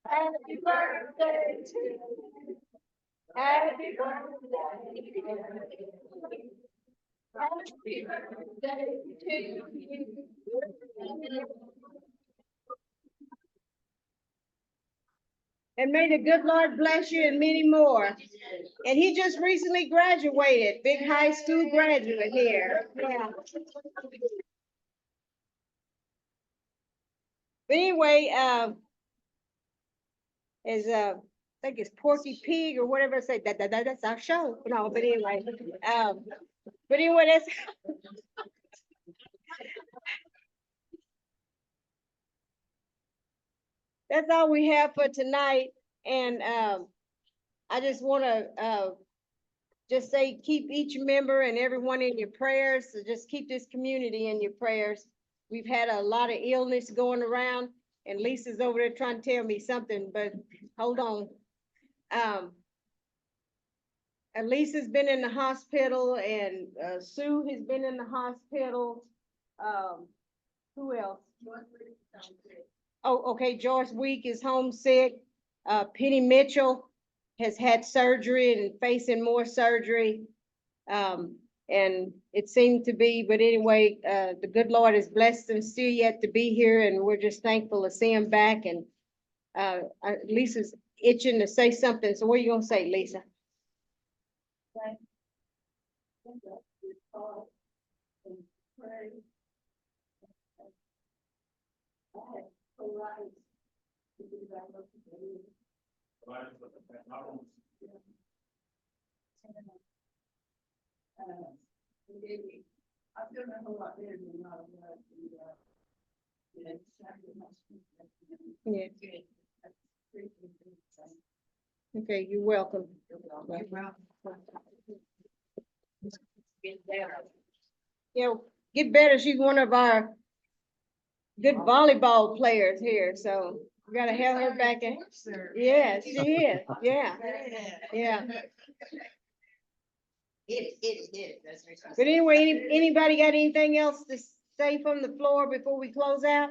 Happy birthday to you. Happy birthday. Happy birthday to you. And may the good Lord bless you and many more. And he just recently graduated, big high school graduate here. Yeah. But anyway, I think it's Porky Pig or whatever I say, that's our show. No, but anyway, that's that's all we have for tonight. And I just want to just say, keep each member and everyone in your prayers. So just keep this community in your prayers. We've had a lot of illness going around, and Lisa's over there trying to tell me something, but hold on. Lisa's been in the hospital, and Sue has been in the hospital. Who else? Oh, okay, Joyce Week is homesick. Penny Mitchell has had surgery and facing more surgery. And it seemed to be, but anyway, the good Lord has blessed them still yet to be here, and we're just thankful to see them back. And Lisa's itching to say something, so what are you gonna say, Lisa? Yeah. Okay, you're welcome. Yeah, get better. She's one of our good volleyball players here, so we gotta have her back in. Yeah, she is. Yeah, yeah. But anyway, anybody got anything else to say from the floor before we close out?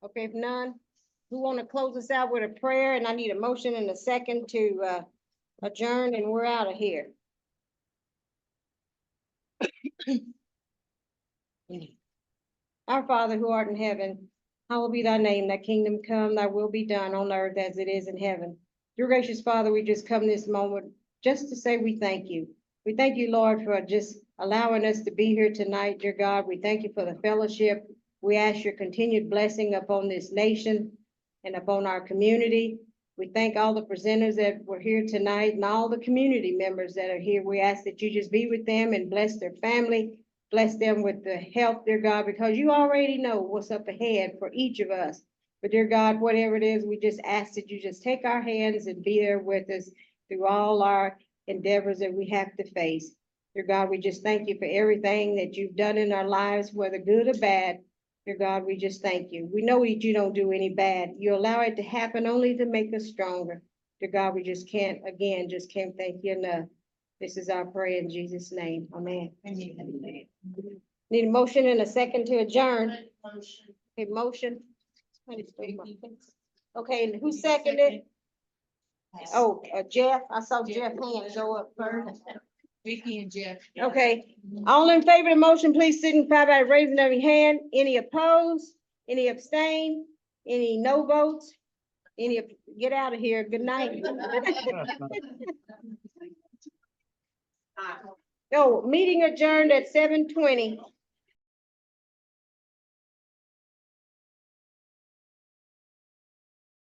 Okay, if none, who want to close us out with a prayer? And I need a motion and a second to adjourn, and we're out of here. Our Father who art in heaven, hallowed be thy name, thy kingdom come, thy will be done on earth as it is in heaven. Dear gracious Father, we just come this moment just to say we thank you. We thank you, Lord, for just allowing us to be here tonight, dear God. We thank you for the fellowship. We ask your continued blessing upon this nation and upon our community. We thank all the presenters that were here tonight and all the community members that are here. We ask that you just be with them and bless their family. Bless them with the health, dear God, because you already know what's up ahead for each of us. But dear God, whatever it is, we just ask that you just take our hands and be there with us through all our endeavors that we have to face. Dear God, we just thank you for everything that you've done in our lives, whether good or bad. Dear God, we just thank you. We know that you don't do any bad. You allow it to happen only to make us stronger. Dear God, we just can't thank you enough. This is our prayer in Jesus' name. Amen. Need a motion and a second to adjourn. A motion. Okay, and who seconded? Oh, Jeff. I saw Jeff hand go up first. Vicky and Jeff. Okay, all in favor of the motion, please signify by raising of your hand. Any opposed? Any abstain? Any no votes? Get out of here. Good night. No, meeting adjourned at 7:20.